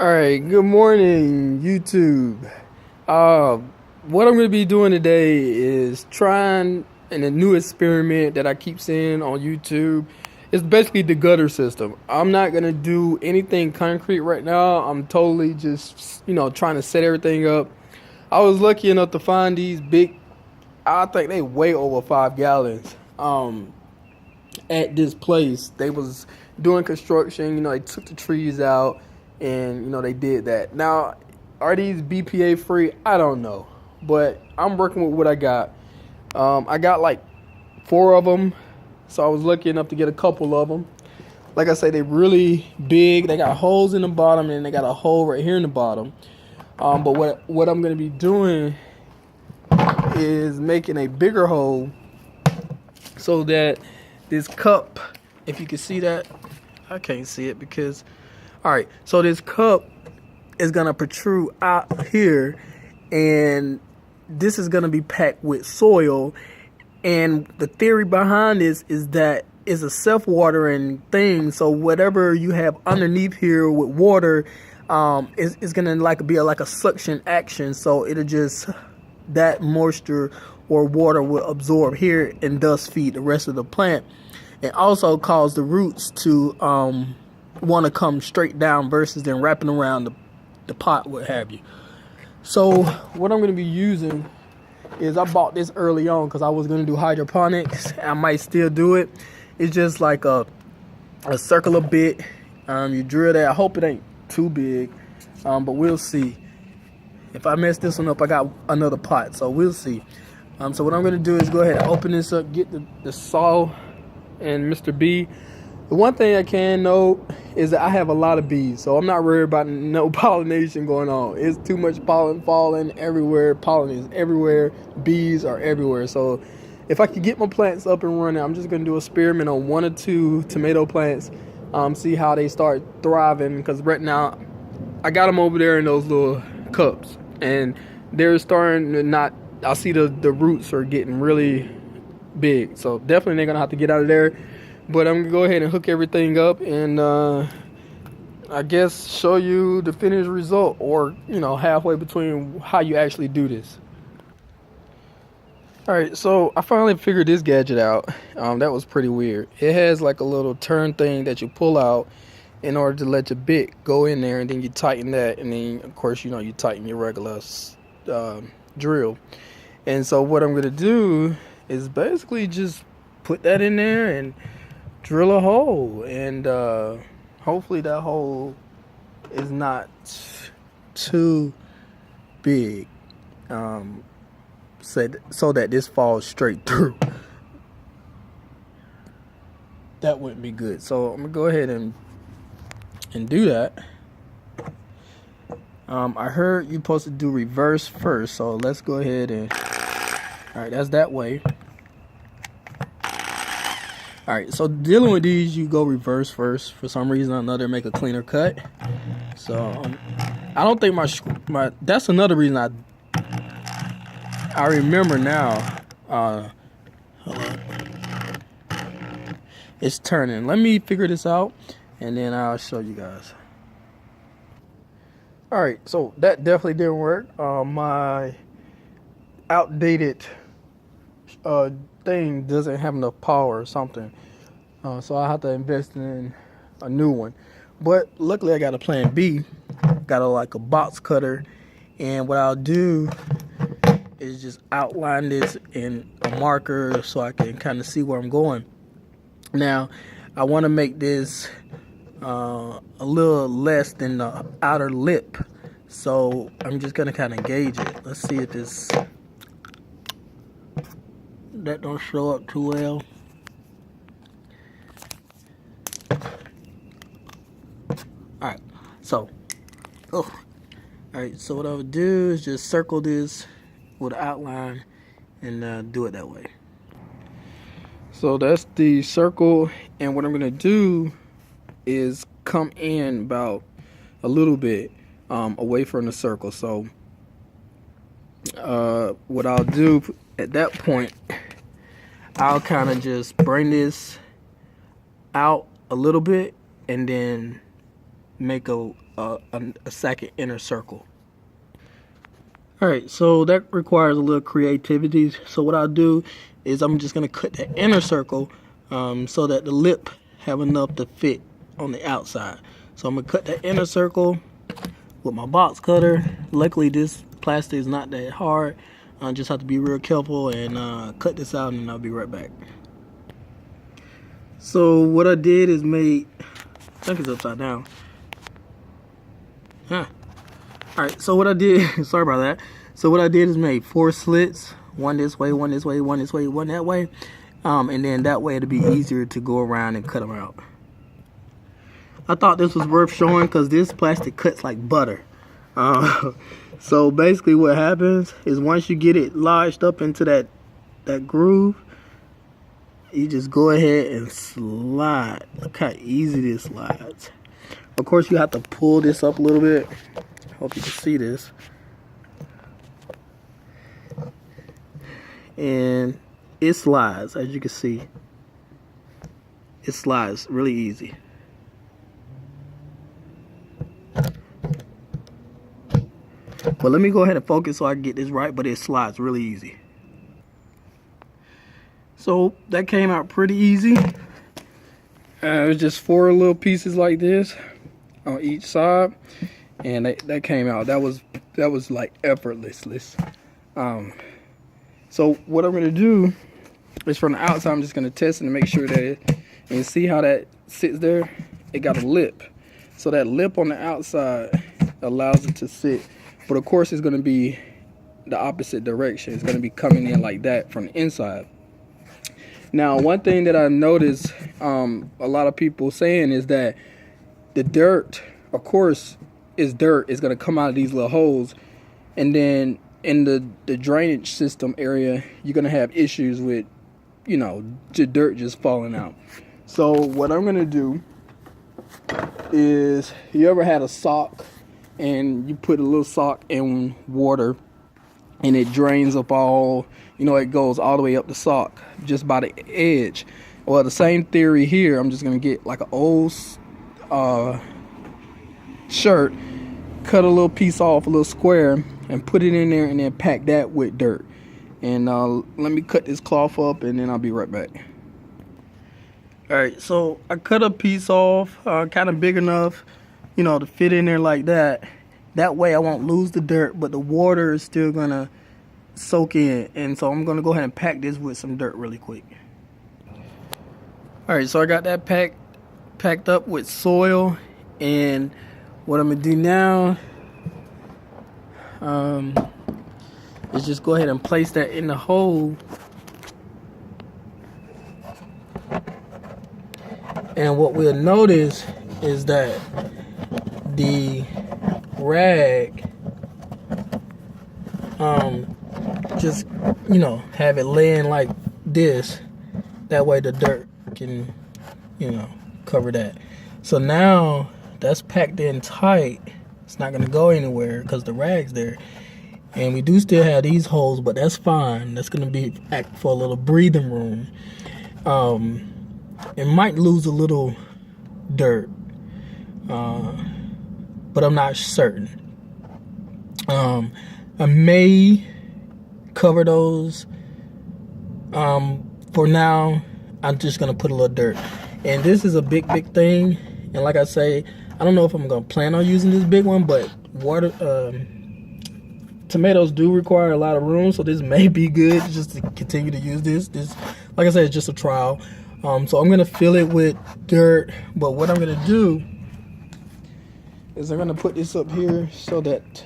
All right, good morning, YouTube. What I'm going to be doing today is trying a new experiment that I keep seeing on YouTube. It's basically the gutter system. I'm not going to do anything concrete right now. I'm totally just, trying to set everything up. I was lucky enough to find these big, I think they weigh over 5 gallons, at this place. They was doing construction, they took the trees out and they did that. Now, are these BPA free? I don't know, but I'm working with what I got. I got like 4 of them, so I was lucky enough to get a couple of them. Like I say, they're really big. They got holes in the bottom and they got a hole right here in the bottom. But what I'm going to be doing is making a bigger hole so that this cup, if you can see that, I can't see it because, all right, so this cup is gonna protrude out here, and this is gonna be packed with soil. And the theory behind this is that it's a self-watering thing. So whatever you have underneath here with water, is gonna be like a suction action. So it'll just, that moisture or water will absorb here and thus feed the rest of the plant, and also cause the roots to want to come straight down versus then wrapping around the pot, what have you. So what I'm going to be using is, I bought this early on because I was going to do hydroponics. I might still do it. It's just like a circular bit. You drill that. I hope it ain't too big, but we'll see. If I mess this one up, I got another pot, so we'll see. So what I'm going to do is go ahead and open this up, get the saw and Mr. B. The one thing I can note is that I have a lot of bees, so I'm not worried about no pollination going on. It's too much pollen falling everywhere. Pollen is everywhere. Bees are everywhere. So if I could get my plants up and running, I'm just going to do an experiment on 1 or 2 tomato plants, see how they start thriving, because right now I got them over there in those little cups, and they're starting to not, I see the roots are getting really big, so definitely they're gonna have to get out of there. But I'm gonna go ahead and hook everything up and I guess show you the finished result, or halfway between how you actually do this. Alright, so I finally figured this gadget out. That was pretty weird. It has like a little turn thing that you pull out in order to let your bit go in there, and then you tighten that, and then of course you tighten your regular drill. And so what I'm gonna do is basically just put that in there and drill a hole, and hopefully that hole is not too big, so that this falls straight through. That wouldn't be good. So I'm gonna go ahead and do that. I heard you're supposed to do reverse first, so let's go ahead and, all right, that's that way. All right, so dealing with these, you go reverse first. For some reason or another, make a cleaner cut. So I don't think my that's another reason I remember now. Hold on. It's turning. Let me figure this out, and then I'll show you guys. All right, so that definitely didn't work. My outdated thing doesn't have enough power or something, so I have to invest in a new one. But luckily I got a plan B. Got like a box cutter, and what I'll do is just outline this in a marker so I can kind of see where I'm going. Now I want to make this a little less than the outer lip, so I'm just gonna kind of gauge it. Let's see if this, that don't show up too well. Alright, so alright, so what I would do is just circle this with an outline and do it that way. So that's the circle, and what I'm gonna do is come in about a little bit away from the circle. So what I'll do at that point, I'll kind of just bring this out a little bit and then make a second inner circle. Alright, so that requires a little creativity. So what I'll do is I'm just going to cut the inner circle so that the lip have enough to fit on the outside. So I'm going to cut the inner circle with my box cutter. Luckily this plastic is not that hard. I just have to be real careful and cut this out, and I'll be right back. So what I did is made, I think it's upside down. Huh. Alright, so what I did, sorry about that. So what I did is made 4 slits, one this way, one this way, one this way, one that way. And then that way it'll be easier to go around and cut them out. I thought this was worth showing because this plastic cuts like butter. So basically what happens is once you get it lodged up into that groove, you just go ahead and slide. Look how easy this slides. Of course you have to pull this up a little bit. Hope you can see this. And it slides, as you can see. It slides really easy. But let me go ahead and focus so I can get this right, but it slides really easy. So that came out pretty easy. It was just 4 little pieces like this on each side, and that came out. That was like effortless. So what I'm gonna do is from the outside, I'm just gonna test it and make sure that and see how that sits there. It got a lip, so that lip on the outside allows it to sit. But of course, it's gonna be the opposite direction. It's gonna be coming in like that from the inside. Now, one thing that I noticed a lot of people saying is that the dirt, of course, is dirt. It's going to come out of these little holes. And then in the drainage system area, you're going to have issues with, you know, the dirt just falling out. So what I'm going to do is, you ever had a sock and you put a little sock in water and it drains up all, you know, it goes all the way up the sock just by the edge. Well, the same theory here. I'm just gonna get like an old shirt, cut a little piece off, a little square, and put it in there, and then pack that with dirt. And let me cut this cloth up, and then I'll be right back. All right, so I cut a piece off, kind of big enough, you know, to fit in there like that. That way I won't lose the dirt, but the water is still gonna soak in. And so I'm gonna go ahead and pack this with some dirt really quick. All right, so I got that packed up with soil, and what I'm gonna do now is just go ahead and place that in the hole. And what we'll notice is that the rag, just, you know, have it laying like this. That way the dirt can, you know, cover that. So now that's packed in tight. It's not gonna go anywhere because the rag's there. And we do still have these holes, but that's fine. That's gonna be act for a little breathing room. It might lose a little dirt, but I'm not certain. I may cover those. For now, I'm just gonna put a little dirt. And this is a big thing. And like I say, I don't know if I'm gonna plan on using this big one, but tomatoes do require a lot of room, so this may be good just to continue to use this. This, like I said, it's just a trial. So I'm gonna fill it with dirt, but what I'm gonna do is I'm gonna put this up here so that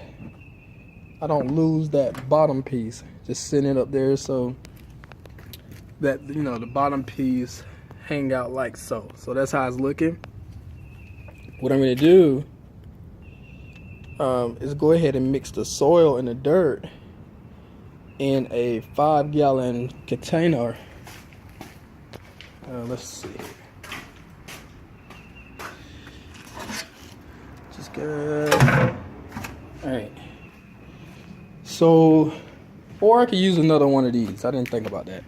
I don't lose that bottom piece. Just sitting it up there so that, you know, the bottom piece hang out like so. So that's how it's looking. What I'm gonna do is go ahead and mix the soil and the dirt in a 5-gallon container. Let's see. Just good. All right. So, or I could use another one of these. I didn't think about that.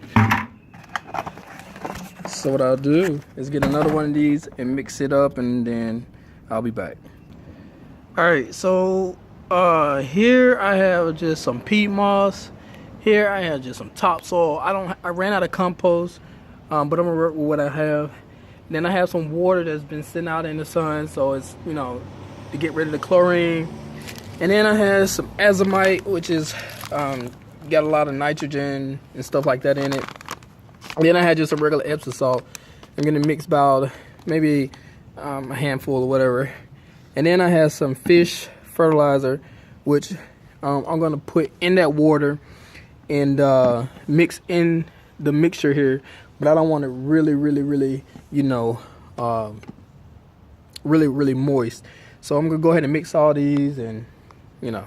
So what I'll do is get another one of these and mix it up, and then I'll be back. All right, so here I have just some peat moss. Here I have just some topsoil. I ran out of compost, but I'm gonna work with what I have. Then I have some water that's been sitting out in the sun, so it's, you know, to get rid of the chlorine. And then I have some azomite, which is got a lot of nitrogen and stuff like that in it. And then I had just some regular epsom salt. I'm gonna mix about maybe a handful or whatever. And then I have some fish fertilizer, which I'm gonna put in that water and mix in the mixture here. But I don't want it really, you know, really moist. So I'm gonna go ahead and mix all these, and you know.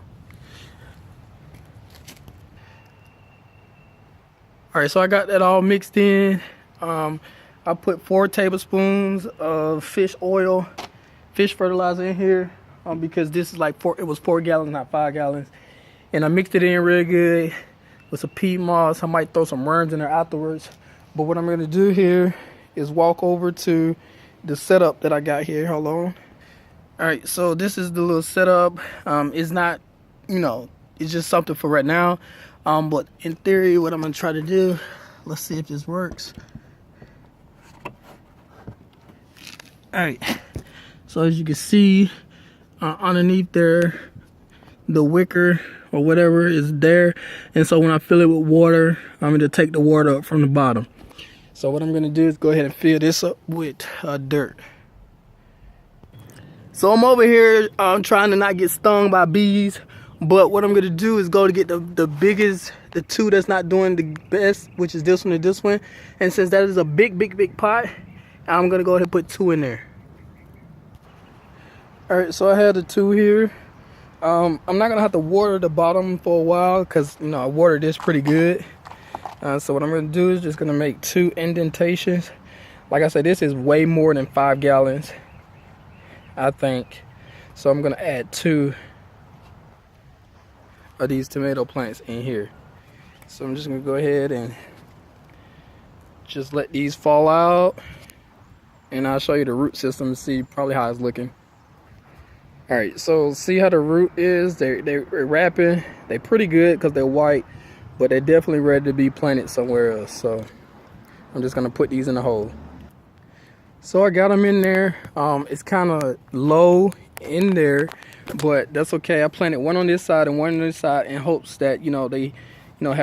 All right, so I got that all mixed in. I put 4 tablespoons of fish oil, fish fertilizer in here, because this is like it was 4 gallons, not 5 gallons. And I mixed it in real good with some peat moss. I might throw some worms in there afterwards. But what I'm gonna do here is walk over to the setup that I got here. Hold on. All right, so this is the little setup. It's not, you know, it's just something for right now. But in theory, what I'm gonna try to do, let's see if this works. All right, so as you can see, underneath there, the wicker or whatever is there. And so when I fill it with water, I'm gonna take the water up from the bottom. So what I'm gonna do is go ahead and fill this up with dirt. So I'm over here trying to not get stung by bees. But what I'm gonna do is go to get the biggest, the 2 that's not doing the best, which is this one and this one. And since that is a big pot, I'm gonna go ahead and put 2 in there. All right, so I have the 2 here. I'm not gonna have to water the bottom for a while because, you know, I watered this pretty good. So what I'm gonna do is just gonna make 2 indentations. Like I said, this is way more than 5 gallons, I think. So I'm gonna add 2 of these tomato plants in here. So I'm just gonna go ahead and just let these fall out, and I'll show you the root system to see probably how it's looking. All right, so see how the root is? They're wrapping. They're pretty good because they're white, but they're definitely ready to be planted somewhere else. So I'm just gonna put these in the hole. So I got them in there. It's kind of low in there, but that's okay. I planted one on this side and one on this side in hopes that, you know, they, you know, have